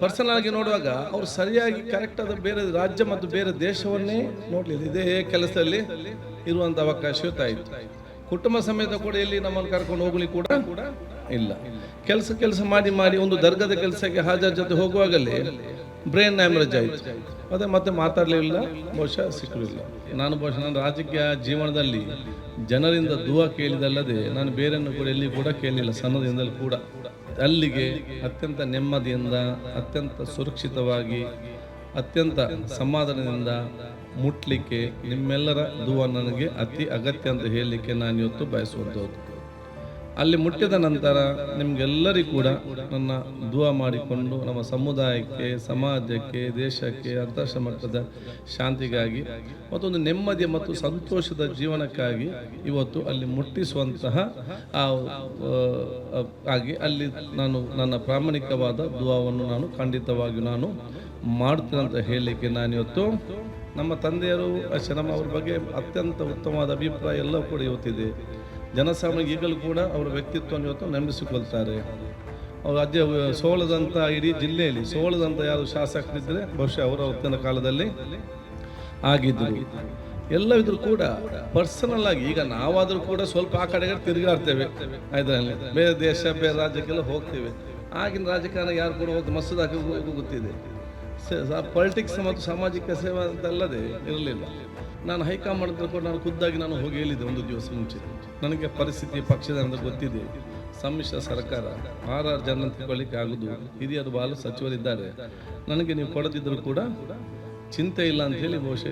Personal ಆಗಿ ನೋಡುವಾಗ ಅವ್ರು ಸರಿಯಾಗಿ ಕರೆಕ್ಟ್ ಆದ ಬೇರೆ ರಾಜ್ಯ ಮತ್ತು ಬೇರೆ ದೇಶವನ್ನೇ ನೋಡ್ಲಿಲ್ಲ. ಇದೇ ಕೆಲಸದಲ್ಲಿ ಇರುವಂತ ಅವಕಾಶ ಇತ್ತು. ಕುಟುಂಬ ಸಮೇತ ಕೂಡ ಎಲ್ಲಿ ನಮ್ಮನ್ನು ಕರ್ಕೊಂಡು ಹೋಗ್ಲಿಕ್ಕೆ ಕೂಡ ಇಲ್ಲ. ಕೆಲಸ ಮಾಡಿ ಒಂದು ದರ್ಗದ ಕೆಲಸಕ್ಕೆ ಹಾಜರ್ ಜೊತೆ ಹೋಗುವಾಗಲೇ ಬ್ರೈನ್ ಹ್ಯಾಮರೇಜ್ ಆಯಿತು. ಮತ್ತೆ ಮಾತಾಡಲಿಲ್ಲ, ಬಹುಶಃ ಸಿಕ್ಕಲಿಲ್ಲ. ಬಹುಶಃ ನನ್ನ ರಾಜಕೀಯ ಜೀವನದಲ್ಲಿ ಜನರಿಂದ ದುವಾ ಕೇಳಿದಲ್ಲದೆ ನಾನು ಬೇರೆಯನ್ನು ಕೂಡ ಎಲ್ಲಿ ಕೂಡ ಕೇಳಲಿಲ್ಲ, ಸಣ್ಣದಿಂದಲೂ ಕೂಡ. ಅಲ್ಲಿಗೆ ಅತ್ಯಂತ ನೆಮ್ಮದಿಯಿಂದ, ಅತ್ಯಂತ ಸುರಕ್ಷಿತವಾಗಿ, ಅತ್ಯಂತ ಸಮಾಧಾನದಿಂದ ಮುಟ್ಲಿಕ್ಕೆ ನಿಮ್ಮೆಲ್ಲರ ದುವಾ ನನಗೆ ಅತಿ ಅಗತ್ಯ ಅಂತ ಹೇಳಲಿಕ್ಕೆ ನಾನು ಇವತ್ತು ಬಯಸುವಂಥದ್ದು. ಅಲ್ಲಿ ಮುಟ್ಟಿದ ನಂತರ ನಿಮ್ಗೆಲ್ಲರಿಗೂ ಕೂಡ ನನ್ನ ದುವಾ ಮಾಡಿಕೊಂಡು ನಮ್ಮ ಸಮುದಾಯಕ್ಕೆ, ಸಮಾಜಕ್ಕೆ, ದೇಶಕ್ಕೆ, ಅಂತಾರಾಷ್ಟ್ರೀಯ ಮಟ್ಟದ ಶಾಂತಿಗಾಗಿ ಮತ್ತೊಂದು ನೆಮ್ಮದಿಯ ಮತ್ತು ಸಂತೋಷದ ಜೀವನಕ್ಕಾಗಿ ಇವತ್ತು ಅಲ್ಲಿ ಮುಟ್ಟಿಸುವಂತಹ ಆಗಿ ಅಲ್ಲಿ ನಾನು ನನ್ನ ಪ್ರಾಮಾಣಿಕವಾದ ದುವಾವನ್ನು ನಾನು ಖಂಡಿತವಾಗಿ ನಾನು ಮಾಡ್ತೇನೆ ಅಂತ ಹೇಳಲಿಕ್ಕೆ ನಾನಿವತ್ತು ನಮ್ಮ ತಂದೆಯರು ಶನಮ ಅವ್ರ ಬಗ್ಗೆ ಅತ್ಯಂತ ಉತ್ತಮವಾದ ಅಭಿಪ್ರಾಯ ಎಲ್ಲವೂ ಕೂಡ ಇವತ್ತಿದೆ. ಜನಸಾಮಾನ್ಯ ಈಗಲೂ ಕೂಡ ಅವರ ವ್ಯಕ್ತಿತ್ವವನ್ನು ಇವತ್ತು ನಂಬಿಸಿಕೊಳ್ತಾರೆ. ಅವರು ಅಜ್ಜ ಸೋಳದಂಥ ಇಡೀ ಜಿಲ್ಲೆಯಲ್ಲಿ ಸೋಳದಂಥ ಯಾರು ಶಾಸಕರಿದ್ದರೆ ಬಹುಶಃ ಅವರ ಹೊತ್ತಿನ ಕಾಲದಲ್ಲಿ ಆಗಿದ್ದರು. ಎಲ್ಲವಿದ್ರೂ ಕೂಡ ಪರ್ಸನಲ್ ಆಗಿ ಈಗ ನಾವಾದರೂ ಕೂಡ ಸ್ವಲ್ಪ ಆ ಕಡೆಗೆ ತಿರುಗಾಡ್ತೇವೆ, ಇದರಲ್ಲಿ ಬೇರೆ ದೇಶ ಬೇರೆ ರಾಜ್ಯಕ್ಕೆಲ್ಲ ಹೋಗ್ತೇವೆ. ಆಗಿನ ರಾಜಕಾರಣ ಯಾರು ಕೂಡ ಹೋಗಿ ಮಸೂದ್ ಹಾಕಿ ಗೊತ್ತಿದೆ. ಪೊಲಿಟಿಕ್ಸ್ ಮತ್ತು ಸಾಮಾಜಿಕ ಸೇವೆ ಅಂತಲ್ಲದೆ ಇರಲಿಲ್ಲ. ನಾನು ಹೈಕಮಾಂಡ್ ಕೂಡ ನಾನು ಖುದ್ದಾಗಿ ನಾನು ಹೋಗಿ ಹೇಳಿದ್ದೆ ಒಂದು ದಿವಸ ಮುಂಚೆ. ನನಗೆ ಪರಿಸ್ಥಿತಿ ಪಕ್ಷದ ಅಂತ ಗೊತ್ತಿದೆ. ಸಮ್ಮಿಶ್ರ ಸರ್ಕಾರ 6 ಜನ ತಿಳ್ಕೊಳ್ಳಿಕ್ಕೆ ಆಗುದು, ಹಿರಿಯರು ಬಾಲು ಸಚಿವರಿದ್ದಾರೆ, ನನಗೆ ನೀವು ಕೊಡದಿದ್ದರೂ ಕೂಡ ಚಿಂತೆ ಇಲ್ಲ ಅಂತ ಹೇಳಿ ಬಹುಶಃ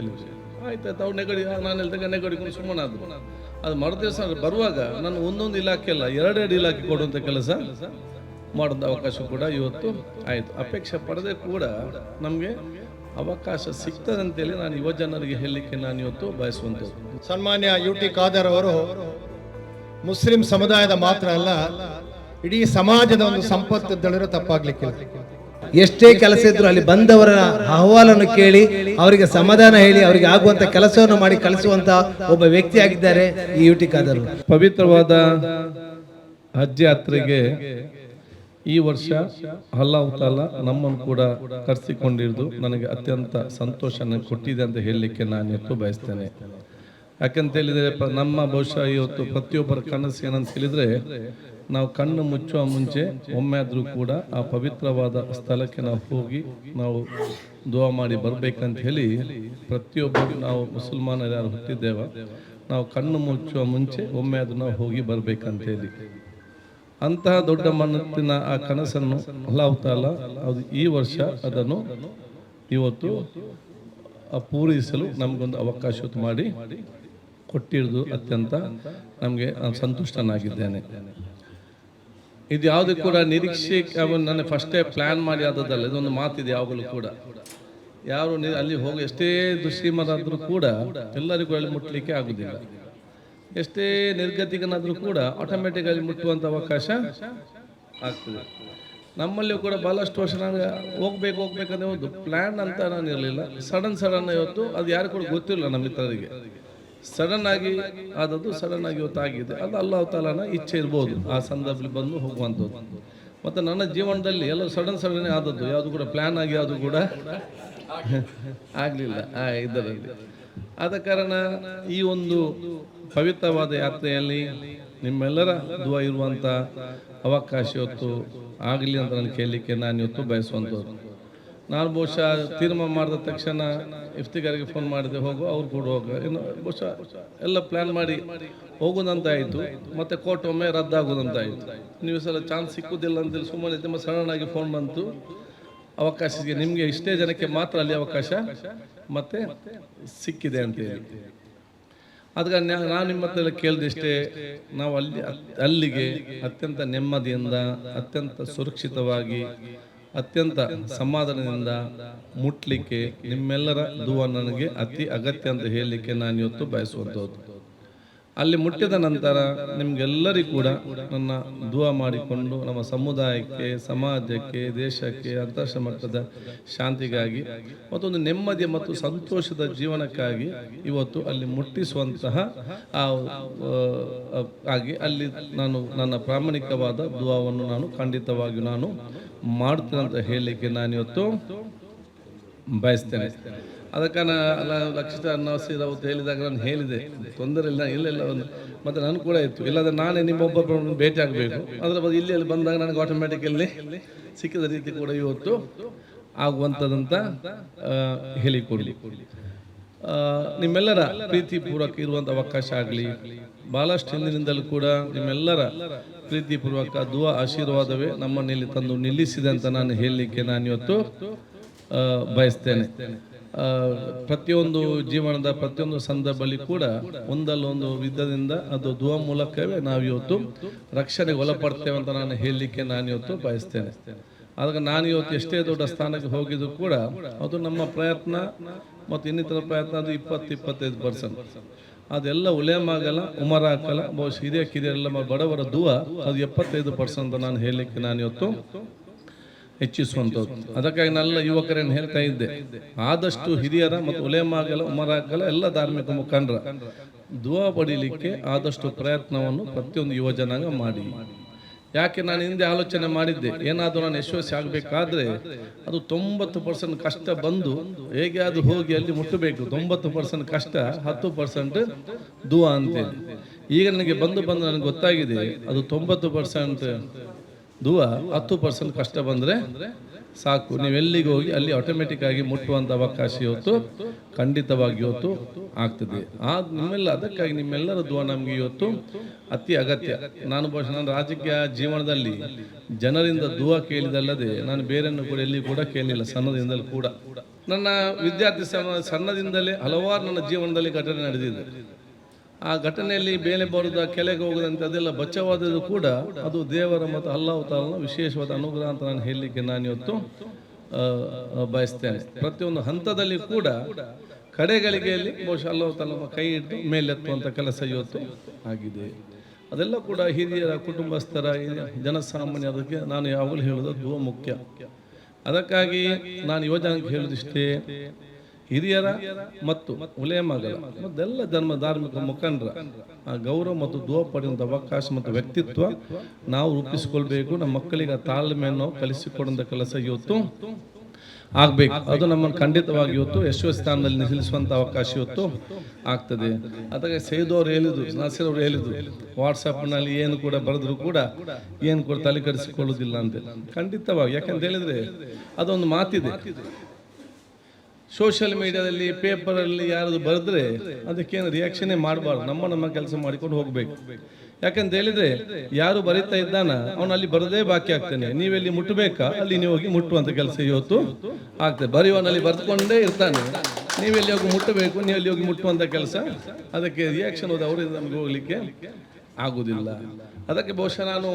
ಆಯ್ತಾಯ್ತು. ಅವ್ರು ನಾನು ಹೇಳ್ದಾಗ ನೆಗಡಿಕೊಂಡು ಸುಮ್ಮನಾದ್ರು. ಅದು ಮರುದಿವಸ ಬರುವಾಗ ನಾನು ಒಂದೊಂದು ಇಲಾಖೆ ಅಲ್ಲ 2 ಇಲಾಖೆ ಕೊಡುವಂಥ ಕೆಲಸ ಮಾಡೋಂಥ ಅವಕಾಶ ಕೂಡ ಇವತ್ತು ಆಯಿತು. ಅಪೇಕ್ಷೆ ಪಡೆದೇ ಕೂಡ ನಮಗೆ ಅವಕಾಶ ಸಿಗ್ತದೆ ಅಂತೇಳಿ ನಾನು ಯುವ ಜನರಿಗೆ ಹೇಳಲಿಕ್ಕೆ ನಾನು ಇವತ್ತು ಬಯಸುವಂಥದ್ದು. ಸನ್ಮಾನ್ಯ UT ಖಾದರ್ ಅವರು ಮುಸ್ಲಿಂ ಸಮುದಾಯದ ಮಾತ್ರ ಅಲ್ಲ, ಇಡೀ ಸಮಾಜದ ಒಂದು ಸಂಪತ್ತು ದಳಿರೋ ತಪ್ಪಾಗ್ಲಿಕ್ಕಿಲ್ಲ. ಎಷ್ಟೇ ಕೆಲಸ ಇದ್ರು ಅಲ್ಲಿ ಬಂದವರ ಅಹವಾಲನ್ನು ಕೇಳಿ ಅವರಿಗೆ ಸಮಾಧಾನ ಹೇಳಿ ಅವರಿಗೆ ಆಗುವಂತ ಕೆಲಸವನ್ನು ಮಾಡಿ ಕಳಿಸುವಂತ ಒಬ್ಬ ವ್ಯಕ್ತಿ ಆಗಿದ್ದಾರೆ ಈ UT ಖಾದರ್. ಪವಿತ್ರವಾದ ಹಜ್ ಯಾತ್ರೆಗೆ ಈ ವರ್ಷ ಅಲ್ಲಾಹ್ ತಾಲಾ ನಮ್ಮನ್ನು ಕೂಡ ಕರೆಸಿಕೊಂಡಿರುವುದು ನನಗೆ ಅತ್ಯಂತ ಸಂತೋಷ ಕೊಟ್ಟಿದೆ ಅಂತ ಹೇಳಲಿಕ್ಕೆ ನಾನು ಇವತ್ತು ಬಯಸ್ತೇನೆ. ಯಾಕಂತ ಹೇಳಿದರೆ ನಮ್ಮ ಬಹುಶಃ ಇವತ್ತು ಪ್ರತಿಯೊಬ್ಬರ ಕನಸು ಏನಂತ ಹೇಳಿದರೆ ನಾವು ಕಣ್ಣು ಮುಚ್ಚುವ ಮುಂಚೆ ಒಮ್ಮೆ ಆದರೂ ಕೂಡ ಆ ಪವಿತ್ರವಾದ ಸ್ಥಳಕ್ಕೆ ನಾವು ಹೋಗಿ ನಾವು ದುವಾ ಮಾಡಿ ಬರಬೇಕಂತ ಹೇಳಿ ಪ್ರತಿಯೊಬ್ಬರು ನಾವು ಮುಸಲ್ಮಾನರು ಯಾರು ಹುಟ್ಟಿದ್ದೇವೆ ನಾವು ಕಣ್ಣು ಮುಚ್ಚುವ ಮುಂಚೆ ಒಮ್ಮೆ ಆದರೂ ನಾವು ಹೋಗಿ ಬರಬೇಕಂತ ಹೇಳಿ ಅಂತಹ ದೊಡ್ಡ ಮನಸ್ಸಿನ ಆ ಕನಸನ್ನು ಅಲ್ಲಾಹ್ ತಾಲಾ ಅದು ಈ ವರ್ಷ ಅದನ್ನು ಇವತ್ತು ಪೂರೈಸಲು ನಮಗೊಂದು ಅವಕಾಶ ಮಾಡಿ ಕೊಟ್ಟಿರುವುದು ಅತ್ಯಂತ ನಮಗೆ ಸಂತುಷ್ಟನಾಗಿದ್ದೇನೆ. ಇದು ಯಾವುದು ಕೂಡ ನಿರೀಕ್ಷೆ ನನ್ನ ಫಸ್ಟೇ ಪ್ಲಾನ್ ಮಾಡಿ ಆದದ್ದಲ್ಲ. ಇದೊಂದು ಮಾತಿದೆ ಯಾವಾಗಲೂ ಕೂಡ, ಯಾರು ಅಲ್ಲಿ ಹೋಗಿ ಎಷ್ಟೇ ದುಶ್ರೀಮರಾದರೂ ಕೂಡ ಎಲ್ಲರಿಗೂ ಅಲ್ಲಿ ಮುಟ್ಲಿಕ್ಕೆ ಆಗುದಿಲ್ಲ. ಎಷ್ಟೇ ನಿರ್ಗತಿಕನಾದರೂ ಕೂಡ ಆಟೋಮೆಟಿಕ್ ಆಗಿ ಮುಟ್ಟುವಂಥ ಅವಕಾಶ ಆಗ್ತದೆ. ನಮ್ಮಲ್ಲಿಯೂ ಕೂಡ ಬಹಳಷ್ಟು ವರ್ಷ ನಾನು ಹೋಗ್ಬೇಕಂದ್ರೆ ಒಂದು ಪ್ಲ್ಯಾನ್ ಅಂತ ನಾನು ಇರಲಿಲ್ಲ. ಸಡನ್ ಇವತ್ತು ಅದು ಯಾರು ಕೂಡ ಗೊತ್ತಿಲ್ಲ ನಮ್ಮ ಮಿತ್ರರಿಗೆ. ಸಡನ್ ಆಗಿ ಆದದ್ದು ಸಡನ್ ಆಗಿ ಇವತ್ತು ಆಗಿದೆ. ಅದು ಅಲ್ಲಾಹ್ ತಾಲಾನ ಇಚ್ಛೆ ಇರ್ಬೋದು ಆ ಸಂದರ್ಭದಲ್ಲಿ ಬಂದು ಹೋಗುವಂಥದ್ದು. ಮತ್ತು ನನ್ನ ಜೀವನದಲ್ಲಿ ಎಲ್ಲ ಸಡನ್ ಆದದ್ದು ಯಾವುದು ಕೂಡ ಪ್ಲ್ಯಾನ್ ಆಗಿ ಯಾವುದು ಕೂಡ ಆಗಲಿಲ್ಲ ಇದರಲ್ಲಿ. ಆದ ಕಾರಣ ಈ ಒಂದು ಪವಿತ್ರವಾದ ಯಾತ್ರೆಯಲ್ಲಿ ನಿಮ್ಮೆಲ್ಲರ ದುವಾ ಇರುವಂಥ ಅವಕಾಶ ಇವತ್ತು ಆಗಲಿ ಅಂತ ನಾನು ಕೇಳಲಿಕ್ಕೆ ನಾನು ಇವತ್ತು ಬಯಸುವಂಥದ್ದು. ನಾನು ಬಹುಶಃ ತೀರ್ಮಾನ ಮಾಡಿದ ತಕ್ಷಣ ಇಫ್ತಿಗಾರಿಗೆ ಫೋನ್ ಮಾಡಿದೆ, ಹೋಗು ಅವ್ರು ಕೂಡ ಹೋಗ, ಇನ್ನು ಬಹುಶಃ ಎಲ್ಲ ಪ್ಲ್ಯಾನ್ ಮಾಡಿ ಹೋಗೋದಂತ ಆಯಿತು. ಮತ್ತು ಕೋರ್ಟ್ ಒಮ್ಮೆ ರದ್ದಾಗೋದಂತ ಆಯಿತು. ನೀವು ಸಲ ಚಾನ್ಸ್ ಸಿಕ್ಕುದಿಲ್ಲ ಅಂತೇಳಿ ಸುಮ್ಮನೆ ತುಂಬ ಸಡನ್ ಆಗಿ ಫೋನ್ ಬಂತು, ಅವಕಾಶ ನಿಮಗೆ ಇಷ್ಟೇ ಜನಕ್ಕೆ ಮಾತ್ರ ಅಲ್ಲಿ ಅವಕಾಶ ಮತ್ತೆ ಸಿಕ್ಕಿದೆ ಅಂತೇಳಿ. ಅದಕ್ಕೆ ನಾನು ನಿಮ್ಮ ಹತ್ರ ಕೇಳಿದಷ್ಟೇ, ನಾವು ಅಲ್ಲಿಗೆ ಅತ್ಯಂತ ನೆಮ್ಮದಿಯಿಂದ, ಅತ್ಯಂತ ಸುರಕ್ಷಿತವಾಗಿ, ಅತ್ಯಂತ ಸಮಾಧಾನದಿಂದ ಮುಟ್ಲಿಕ್ಕೆ ನಿಮ್ಮೆಲ್ಲರ ದುವಾ ನನಗೆ ಅತಿ ಅಗತ್ಯ ಅಂತ ಹೇಳಲಿಕ್ಕೆ ನಾನು ಇವತ್ತು ಬಯಸುವಂಥದ್ದು. ಅಲ್ಲಿ ಮುಟ್ಟಿದ ನಂತರ ನಿಮ್ಗೆಲ್ಲರಿಗೂ ಕೂಡ ನನ್ನ ದುವಾ ಮಾಡಿಕೊಂಡು ನಮ್ಮ ಸಮುದಾಯಕ್ಕೆ, ಸಮಾಜಕ್ಕೆ, ದೇಶಕ್ಕೆ, ಅಂತಾರಾಷ್ಟ್ರೀಯ ಮಟ್ಟದ ಶಾಂತಿಗಾಗಿ ಮತ್ತೊಂದು ನೆಮ್ಮದಿ ಮತ್ತು ಸಂತೋಷದ ಜೀವನಕ್ಕಾಗಿ ಇವತ್ತು ಅಲ್ಲಿ ಮುಟ್ಟಿಸುವಂತಹ ಆಗಿ ಅಲ್ಲಿ ನಾನು ನನ್ನ ಪ್ರಾಮಾಣಿಕವಾದ ದುವಾವನ್ನು ನಾನು ಖಂಡಿತವಾಗಿಯೂ ನಾನು ಮಾಡ್ತೇನೆ ಅಂತ ಹೇಳಲಿಕ್ಕೆ ನಾನಿವತ್ತು ಬಯಸ್ತೇನೆ. ಅದಕ್ಕೆ ಲಕ್ಷಿತ ನಸೀರ್ ಅವತ್ತು ಹೇಳಿದಾಗ ನಾನು ಹೇಳಿದೆ, ತೊಂದರೆ ಇಲ್ಲ, ಇಲ್ಲೆಲ್ಲ ಒಂದು ಮತ್ತು ನನಗೆ ಕೂಡ ಇತ್ತು, ಇಲ್ಲಾಂದರೆ ನಾನೇ ನಿಮ್ಮೊಬ್ಬೊಬ್ಬರನ್ನು ಭೇಟಿ ಆಗಬೇಕು. ಅದರ ಬದಲು ಇಲ್ಲಿ ಬಂದಾಗ ನನಗೆ ಆಟೋಮ್ಯಾಟಿಕಲ್ಲಿ ಸಿಕ್ಕಿದ ರೀತಿ ಕೂಡ ಇವತ್ತು ಆಗುವಂಥದ್ದಂತ ಹೇಳಿಕೊಡಲಿ. ನಿಮ್ಮೆಲ್ಲರ ಪ್ರೀತಿಪೂರ್ವಕ ಇರುವಂಥ ಅವಕಾಶ ಆಗಲಿ. ಭಾಳಷ್ಟು ಹಿಂದಿನಿಂದಲೂ ಕೂಡ ನಿಮ್ಮೆಲ್ಲರ ಪ್ರೀತಿಪೂರ್ವಕ ದುವಾ ಆಶೀರ್ವಾದವೇ ನಮ್ಮನ್ನಿಲ್ಲಿ ತಂದು ನಿಲ್ಲಿಸಿದೆ ಅಂತ ನಾನು ಹೇಳಲಿಕ್ಕೆ ನಾನಿವತ್ತು ಬಯಸ್ತೇನೆ. ಪ್ರತಿಯೊಂದು ಜೀವನದ ಪ್ರತಿಯೊಂದು ಸಂದರ್ಭದಲ್ಲಿ ಕೂಡ ಒಂದಲ್ಲೊಂದು ವಿಧದಿಂದ ಅದು ದುವಾ ಮೂಲಕವೇ ನಾವಿವತ್ತು ರಕ್ಷಣೆಗೆ ಒಳಪಡ್ತೇವೆ ಅಂತ ನಾನು ಹೇಳಲಿಕ್ಕೆ ನಾನಿವತ್ತು ಬಯಸ್ತೇನೆ. ಆದಾಗ ನಾನಿವತ್ತು ಎಷ್ಟೇ ದೊಡ್ಡ ಸ್ಥಾನಕ್ಕೆ ಹೋಗಿದ್ರು ಕೂಡ ಅದು ನಮ್ಮ ಪ್ರಯತ್ನ ಮತ್ತು ಇನ್ನಿತರ ಪ್ರಯತ್ನ ಅದು 20-25%. ಅದೆಲ್ಲ ಉಲೇಮಾಗಲ್ಲ, ಉಮರಾಕಲ್ಲ, ಬಹುಶಃ ಹಿರಿಯ ಕಿರಿಯರೆಲ್ಲ ಬಡವರ ದುವಾ ಅದು 75% ಅಂತ ನಾನು ಹೇಳಲಿಕ್ಕೆ ನಾನಿವತ್ತು ಹೆಚ್ಚಿಸುವಂಥದ್ದು. ಅದಕ್ಕಾಗಿ ನನ್ನ ಯುವಕರೇನು ಹೇಳ್ತಾ ಇದ್ದೆ, ಆದಷ್ಟು ಹಿರಿಯರ ಮತ್ತು ಉಲೇಮಾಗಲ, ಉಮರಾಗಲ ಎಲ್ಲ ಧಾರ್ಮಿಕ ಮುಖಂಡರ ದುವಾ ಪಡೀಲಿಕ್ಕೆ ಆದಷ್ಟು ಪ್ರಯತ್ನವನ್ನು ಪ್ರತಿಯೊಂದು ಯುವ ಜನಾಂಗ ಮಾಡಿ. ಯಾಕೆ ನಾನು ಹಿಂದೆ ಆಲೋಚನೆ ಮಾಡಿದ್ದೆ, ಏನಾದರೂ ನಾನು ಯಶಸ್ವಿ ಆಗಬೇಕಾದ್ರೆ ಅದು 90% ಕಷ್ಟ ಬಂದು ಹೇಗೆ ಅದು ಹೋಗಿ ಅಲ್ಲಿ ಮುಟ್ಟಬೇಕು. 90% ಕಷ್ಟ, 10% ದುವಾ ಅಂತೇಳಿ. ಈಗ ನನಗೆ ಬಂದು ನನಗೆ ಗೊತ್ತಾಗಿದೆ, ಅದು 90% ದುವಾ, 10% ಕಷ್ಟ ಬಂದರೆ ಸಾಕು, ನೀವೆಲ್ಲಿಗೆ ಹೋಗಿ ಅಲ್ಲಿ ಆಟೋಮೆಟಿಕ್ ಆಗಿ ಮುಟ್ಟುವಂಥ ಅವಕಾಶ ಇವತ್ತು ಖಂಡಿತವಾಗಿ ಇವತ್ತು ಆಗ್ತದೆ. ನಿಮ್ಮೆಲ್ಲ ಅದಕ್ಕಾಗಿ ನಿಮ್ಮೆಲ್ಲರ ದುವಾ ನಮಗೆ ಇವತ್ತು ಅತಿ ಅಗತ್ಯ. ನಾನು ನನ್ನ ರಾಜಕೀಯ ಜೀವನದಲ್ಲಿ ಜನರಿಂದ ದುವಾ ಕೇಳಿದಲ್ಲದೆ ನಾನು ಬೇರೆಯನ್ನು ಕೂಡ ಎಲ್ಲಿ ಕೂಡ ಕೇಳಲಿಲ್ಲ. ಸಣ್ಣದಿಂದಲೂ ಕೂಡ ನನ್ನ ವಿದ್ಯಾರ್ಥಿ ಸಣ್ಣದಿಂದಲೇ ಹಲವಾರು ನನ್ನ ಜೀವನದಲ್ಲಿ ಘಟನೆ ನಡೆದಿದೆ. ಆ ಘಟನೆಯಲ್ಲಿ ಬೇಲೆ ಬರುವುದ, ಕೆಳಗೆ ಹೋಗುದಂತೆ ಅದೆಲ್ಲ ಬಚಾವಾದರೂ ಕೂಡ ಅದು ದೇವರ ಮತ್ತು ಅಲ್ಲಾಹ್ ತಾಲನ ವಿಶೇಷವಾದ ಅನುಗ್ರಹ ಅಂತ ನಾನು ಹೇಳಲಿಕ್ಕೆ ನಾನಿವತ್ತು ಬಯಸ್ತೇನೆ. ಪ್ರತಿಯೊಂದು ಹಂತದಲ್ಲಿ ಕೂಡ ಕಡೆಗಳಿಗೆಯಲ್ಲಿ ಬಹುಶಃ ಅಲ್ಲಾಹ್ ತಾಲನ ಕೈ ಇಟ್ಟು ಮೇಲೆತ್ತುವಂಥ ಕೆಲಸ ಇವತ್ತು ಆಗಿದೆ. ಅದೆಲ್ಲ ಕೂಡ ಹಿರಿಯರ, ಕುಟುಂಬಸ್ಥರ, ಜನಸಾಮಾನ್ಯರಿಗೆ ನಾನು ಯಾವಾಗಲೂ ಹೇಳೋದು ದುವಾ ಮುಖ್ಯ. ಅದಕ್ಕಾಗಿ ನಾನು ಯುವಜನಕ್ಕೆ ಹೇಳೋದಿಷ್ಟೇ, ಹಿರಿಯರ ಮತ್ತು ಉಲೇಮಗಳ ಮತ್ತೆಲ್ಲ ಧಾರ್ಮಿಕ ಮುಖಂಡರ ಆ ಗೌರವ ಮತ್ತು ದುವಾ ಪಡೆಯುವಂಥ ಅವಕಾಶ ಮತ್ತು ವ್ಯಕ್ತಿತ್ವ ನಾವು ರೂಪಿಸಿಕೊಳ್ಬೇಕು. ನಮ್ಮ ಮಕ್ಕಳಿಗೆ ತಾಳ್ಮೆಯನ್ನು ಕಲಿಸಿಕೊಡುವಂಥ ಕೆಲಸ ಇವತ್ತು ಆಗಬೇಕು. ಅದು ನಮ್ಮನ್ನು ಖಂಡಿತವಾಗಿ ಇವತ್ತು ಯಶಸ್ವಿ ಸ್ಥಾನದಲ್ಲಿ ನಿಲ್ಲಿಸುವಂಥ ಅವಕಾಶ ಇವತ್ತು ಆಗ್ತದೆ. ಅದಕ್ಕೆ ಸೈದ್ ಅವರು ಹೇಳಿದ್ರು, ನಾಸಿರ್ ಅವರು ಹೇಳಿದ್ರು, ವಾಟ್ಸಪ್ನಲ್ಲಿ ಏನು ಕೂಡ ಬರೆದ್ರು ಕೂಡ ಏನು ಕೂಡ ತಲೆ ಕೆಡಿಸಿಕೊಳ್ಳೋದಿಲ್ಲ ಅಂತ. ಖಂಡಿತವಾಗಿ, ಯಾಕಂತ ಹೇಳಿದ್ರೆ ಅದೊಂದು ಮಾತಿದೆ, ಸೋಷಿಯಲ್ ಮೀಡಿಯಾದಲ್ಲಿ, ಪೇಪರಲ್ಲಿ ಯಾರಾದ್ರು ಬರೆದ್ರೆ ಅದಕ್ಕೇನು ರಿಯಾಕ್ಷನ್ನೇ ಮಾಡಬಾರ್ದು. ನಮ್ಮ ಕೆಲಸ ಮಾಡಿಕೊಂಡು ಹೋಗಬೇಕು. ಯಾಕಂತ ಹೇಳಿದ್ರೆ ಯಾರು ಬರೀತಾ ಇದ್ದಾನ ಅವನು ಅಲ್ಲಿ ಬರದೇ ಬಾಕಿ ಆಗ್ತಾನೆ. ನೀವೆಲ್ಲಿ ಮುಟ್ಟಬೇಕಾ ಅಲ್ಲಿ ನೀವು ಹೋಗಿ ಮುಟ್ಟುವಂಥ ಕೆಲಸ ಇವತ್ತು ಆಗ್ತದೆ. ಬರೆಯುವನಲ್ಲಿ ಬರೆದುಕೊಂಡೇ ಇರ್ತಾನೆ, ನೀವೆಲ್ಲಿ ಹೋಗಿ ಮುಟ್ಟಬೇಕು, ನೀವೆಲ್ಲಿ ಹೋಗಿ ಮುಟ್ಟುವಂಥ ಕೆಲಸ, ಅದಕ್ಕೆ ರಿಯಾಕ್ಷನ್ ಹೋದ ಅವರಿಂದ ನಮ್ಗೆ ಹೋಗ್ಲಿಕ್ಕೆ ಆಗುವುದಿಲ್ಲ. ಅದಕ್ಕೆ ಬಹುಶಃ ನಾನು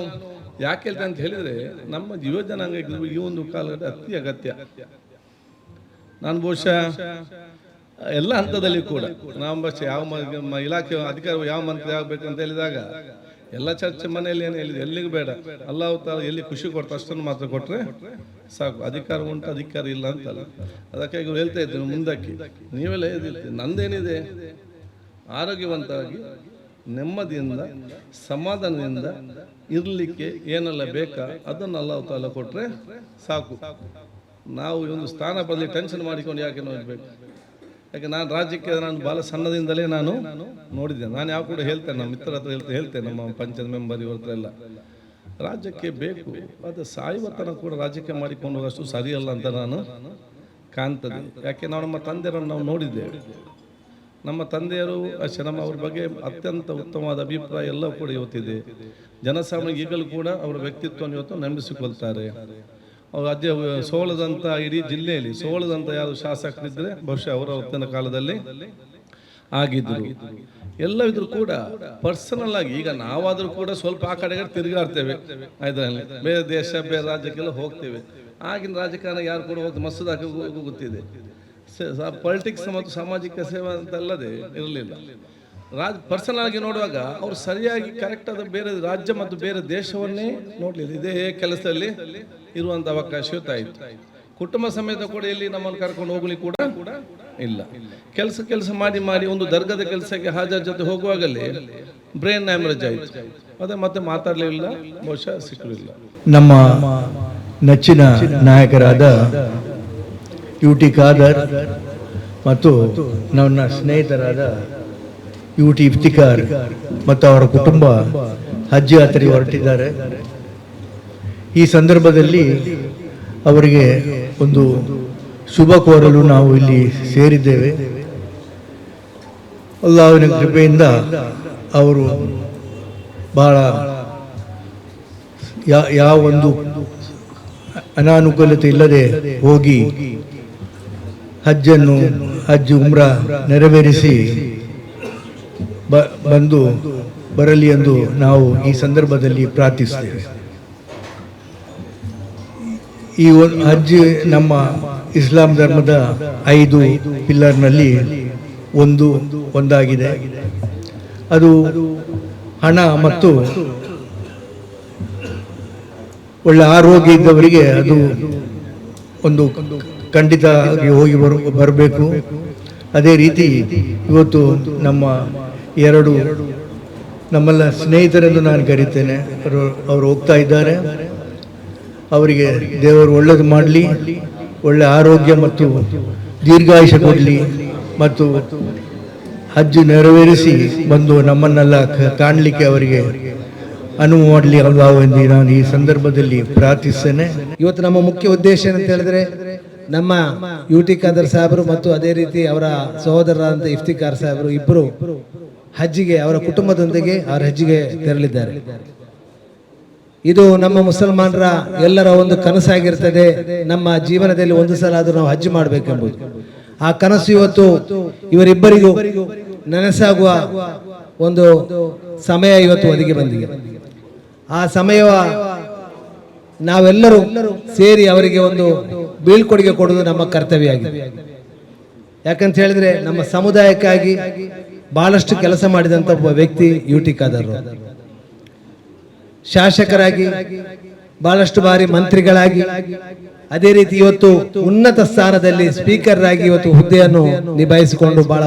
ಯಾಕೆ ಹೇಳ್ತೇನೆ ಅಂತ ಹೇಳಿದ್ರೆ, ನಮ್ಮ ಯುವ ಜನಾಂಗ ಈ ಒಂದು ಕಾಲಘಟ್ಟ ಅತಿ ಅಗತ್ಯ. ನಾನು ಬಹುಶಃ ಎಲ್ಲ ಹಂತದಲ್ಲಿ ಕೂಡ ನಾವು ಯಾವ ಇಲಾಖೆ ಅಧಿಕಾರಿ, ಯಾವ ಮಂತ್ರಿ ಆಗಬೇಕಂತ ಹೇಳಿದಾಗ ಎಲ್ಲ ಚರ್ಚೆ ಮನೆಯಲ್ಲಿ ಏನು ಹೇಳಿದೆ, ಎಲ್ಲಿಗೂ ಬೇಡ, ಅಲ್ಲಾಹ್ ತಾಲ ಎಲ್ಲಿ ಖುಷಿ ಕೊಡ್ತಾ ಅಷ್ಟನ್ನು ಮಾತ್ರ ಕೊಟ್ಟರೆ ಸಾಕು. ಅಧಿಕಾರ ಉಂಟು, ಅಧಿಕಾರ ಇಲ್ಲ ಅಂತಲ್ಲ. ಅದಕ್ಕಾಗಿ ಇವ್ರು ಹೇಳ್ತಾ ಇದ್ದೀನಿ, ಮುಂದಕ್ಕೆ ನೀವೆಲ್ಲ ಹೇಳ್ತೀವಿ, ನಂದೇನಿದೆ, ಆರೋಗ್ಯವಂತವಾಗಿ ನೆಮ್ಮದಿಯಿಂದ ಸಮಾಧಾನದಿಂದ ಇರಲಿಕ್ಕೆ ಏನೆಲ್ಲ ಬೇಕಾ ಅದನ್ನು ಅಲ್ಲಾಹ್ ತಾಲ ಕೊಟ್ಟರೆ ಸಾಕು. ನಾವು ಒಂದು ಸ್ಥಾನ ಬದಲಿ ಟೆನ್ಷನ್ ಮಾಡಿಕೊಂಡು ಯಾಕೆ ನೋಡಬೇಕು. ಯಾಕೆ ನಾನು ರಾಜ್ಯಕ್ಕೆ ನಾನು ಭಾಳ ಸಣ್ಣದಿಂದಲೇ ನಾನು ನೋಡಿದ್ದೇನೆ. ನಾನು ಯಾವ ಕೂಡ ಹೇಳ್ತೇನೆ, ನಮ್ಮ ಮಿತ್ರ ಹತ್ರ ಹೇಳ್ತೇನೆ, ನಮ್ಮ ಪಂಚಾಯತ್ ಮೆಂಬರ್ ಇವ್ರ ಹತ್ರ ಎಲ್ಲ, ರಾಜ್ಯಕ್ಕೆ ಬೇಕು, ಅದು ಸಾಯುವತನ ಕೂಡ ರಾಜ್ಯಕ್ಕೆ ಮಾಡಿಕೊಂಡು ಹೋಗೋಷ್ಟು ಸರಿಯಲ್ಲ ಅಂತ ನಾನು ಕಾಣ್ತದೆ. ಯಾಕೆ ನಾವು ನಮ್ಮ ತಂದೆಯರನ್ನು ನಾವು ನೋಡಿದ್ದೇವೆ. ನಮ್ಮ ತಂದೆಯರು ನಮ್ಮ ಅವ್ರ ಬಗ್ಗೆ ಅತ್ಯಂತ ಉತ್ತಮವಾದ ಅಭಿಪ್ರಾಯ ಎಲ್ಲ ಕೂಡ ಇವತ್ತಿದೆ. ಜನಸಾಮಾನ್ಯ ಈಗಲೂ ಕೂಡ ಅವರ ವ್ಯಕ್ತಿತ್ವವನ್ನು ಇವತ್ತು ನಂಬಿಸಿಕೊಳ್ತಾರೆ. ಅವರು ಸೋಳದಂಥ ಇಡೀ ಜಿಲ್ಲೆಯಲ್ಲಿ ಸೋಳದಂಥ ಯಾರು ಶಾಸಕರಿದ್ದರೆ ಬಹುಶಃ ಅವರ ಹೊತ್ತಿನ ಕಾಲದಲ್ಲಿ ಆಗಿದ್ರು. ಎಲ್ಲವಿದ್ರು ಕೂಡ ಪರ್ಸನಲ್ ಆಗಿ ಈಗ ನಾವಾದರೂ ಕೂಡ ಸ್ವಲ್ಪ ಆ ಕಡೆಗೆ ತಿರುಗಾಡ್ತೇವೆ, ಇದರಲ್ಲಿ ಬೇರೆ ದೇಶ ಬೇರೆ ರಾಜ್ಯಕ್ಕೆಲ್ಲ ಹೋಗ್ತೇವೆ. ಆಗಿನ ರಾಜಕಾರಣ ಯಾರು ಕೂಡ ಹೋಗ್ತದೆ, ಮಸೂದ್ ಗೊತ್ತಿದೆ. ಪಾಲಿಟಿಕ್ಸ್ ಮತ್ತು ಸಾಮಾಜಿಕ ಸೇವೆ ಅಂತಲ್ಲದೆ ಇರಲಿಲ್ಲ. ಪರ್ಸನಲ್ ಆಗಿ ನೋಡುವಾಗ ಅವ್ರು ಸರಿಯಾಗಿ ಕರೆಕ್ಟ್ ಆದ ಬೇರೆ ರಾಜ್ಯ ಮತ್ತು ಬೇರೆ ದೇಶವನ್ನೇ ನೋಡ್ಲಿಲ್ಲ. ಇದೇ ಕೆಲಸದಲ್ಲಿ ಇರುವಂತ ಅವಕಾಶ ಇತ್ತು. ಕುಟುಂಬ ಸಮೇತ ಕೂಡ ಇಲ್ಲಿ ನಮ್ಮನ್ನು ಕರ್ಕೊಂಡು ಹೋಗ್ಲಿಕ್ಕೆ ಕೂಡ ಇಲ್ಲ. ಕೆಲಸ ಮಾಡಿ ಒಂದು ದರ್ಗದ ಕೆಲಸಕ್ಕೆ ಹಾಜರ್ ಜೊತೆ ಹೋಗುವಾಗಲೇ ಬ್ರೈನ್ ಹ್ಯಾಮರೇಜ್ ಆಯಿತು. ಅದೇ ಮತ್ತೆ ಮಾತಾಡಲಿಲ್ಲ, ಬಹುಶಃ ಸಿಕ್ಕಲಿಲ್ಲ. ನಮ್ಮ ನೆಚ್ಚಿನ ನಾಯಕರಾದ UT ಖಾದರ್ ಮತ್ತು ನನ್ನ ಸ್ನೇಹಿತರಾದ UT ಇಫ್ತಿಕಾರ್ ಮತ್ತು ಅವರ ಕುಟುಂಬ ಹಜ್ ಯಾತ್ರೆಗೆ ಹೊರಟಿದ್ದಾರೆ. ಈ ಸಂದರ್ಭದಲ್ಲಿ ಅವರಿಗೆ ಒಂದು ಶುಭ ಕೋರಲು ನಾವು ಇಲ್ಲಿ ಸೇರಿದ್ದೇವೆ. ಅಲ್ಲಾಹ್ವಿನ ಕೃಪೆಯಿಂದ ಅವರು ಬಹಳ ಯಾವ ಒಂದು ಅನಾನುಕೂಲತೆ ಇಲ್ಲದೆ ಹೋಗಿ ಹಜ್ ಉಮ್ರಾ ನೆರವೇರಿಸಿ ಬರಲಿ ಎಂದು ನಾವು ಈ ಸಂದರ್ಭದಲ್ಲಿ ಪ್ರಾರ್ಥಿಸ್ತೇವೆ. ಈ ಹಜ್ ನಮ್ಮ ಇಸ್ಲಾಂ ಧರ್ಮದ 5 ಪಿಲ್ಲರ್ನಲ್ಲಿ ಒಂದಾಗಿದೆ. ಅದು ಹಣ ಮತ್ತು ಒಳ್ಳೆ ಆರೋಗ್ಯ ಇದ್ದವರಿಗೆ ಅದು ಒಂದು ಖಂಡಿತ ಹೋಗಿ ಬರಬೇಕು. ಅದೇ ರೀತಿ ಇವತ್ತು ನಮ್ಮ 2 ನಮ್ಮೆಲ್ಲ ಸ್ನೇಹಿತರೆಂದು ನಾನು ಕರೀತೇನೆ, ಅವರು ಹೋಗ್ತಾ ಇದ್ದಾರೆ. ಅವರಿಗೆ ದೇವರು ಒಳ್ಳೆಯದು ಮಾಡಲಿ, ಒಳ್ಳೆ ಆರೋಗ್ಯ ಮತ್ತು ದೀರ್ಘಾಯುಷ್ಯ ಕೊಡಲಿ ಮತ್ತು ಹಜ್ ನೆರವೇರಿಸಿ ಬಂದು ನಮ್ಮನ್ನೆಲ್ಲ ಕಾಣಲಿಕ್ಕೆ ಅವರಿಗೆ ಅನುವು ಮಾಡಲಿ ಅಲ್ಲಾಹು ಎಂದು ನಾನು ಈ ಸಂದರ್ಭದಲ್ಲಿ ಪ್ರಾರ್ಥಿಸ್ತೇನೆ. ಇವತ್ತು ನಮ್ಮ ಮುಖ್ಯ ಉದ್ದೇಶ ಏನಂತ ಹೇಳಿದ್ರೆ, ನಮ್ಮ UT ಖಾದರ್ ಸಾಹೇಬರು ಮತ್ತು ಅದೇ ರೀತಿ ಅವರ ಸಹೋದರರಾದಂಥ ಇಫ್ತಿಕಾರ್ ಸಾಹೇಬರು ಇಬ್ಬರು ಹಜ್ಜಿಗೆ ಅವರ ಕುಟುಂಬದೊಂದಿಗೆ ಅವರ ಹಜ್ಜಿಗೆ ತೆರಳಿದ್ದಾರೆ. ಇದು ನಮ್ಮ ಮುಸಲ್ಮಾನರ ಎಲ್ಲರ ಒಂದು ಕನಸಾಗಿರ್ತದೆ. ನಮ್ಮ ಜೀವನದಲ್ಲಿ ಒಂದು ಸಲ ಆದರೂ ನಾವು ಹಜ್ ಮಾಡಬೇಕೆಂಬುದು. ಆ ಕನಸು ಇವತ್ತು ಇವರಿಬ್ಬರಿಗೂ ನನಸಾಗುವ ಒಂದು ಸಮಯ ಇವತ್ತು ಒದಗಿ ಬಂದಿದೆ. ಆ ಸಮಯ ನಾವೆಲ್ಲರೂ ಸೇರಿ ಅವರಿಗೆ ಒಂದು ಬೀಳ್ಕೊಡುಗೆ ಕೊಡುವುದು ನಮ್ಮ ಕರ್ತವ್ಯ ಆಗಿದೆ. ಯಾಕಂತ ಹೇಳಿದ್ರೆ ನಮ್ಮ ಸಮುದಾಯಕ್ಕಾಗಿ ಬಹಳಷ್ಟು ಕೆಲಸ ಮಾಡಿದಂತ ಒಬ್ಬ ವ್ಯಕ್ತಿ UT ಖಾದರ್. ಶಾಸಕರಾಗಿ, ಬಹಳಷ್ಟು ಬಾರಿ ಮಂತ್ರಿಗಳಾಗಿ, ಅದೇ ರೀತಿ ಇವತ್ತು ಉನ್ನತ ಸ್ಥಾನದಲ್ಲಿ ಸ್ಪೀಕರ್ ಆಗಿ ಇವತ್ತು ಹುದ್ದೆಯನ್ನು ನಿಭಾಯಿಸಿಕೊಂಡು ಬಹಳ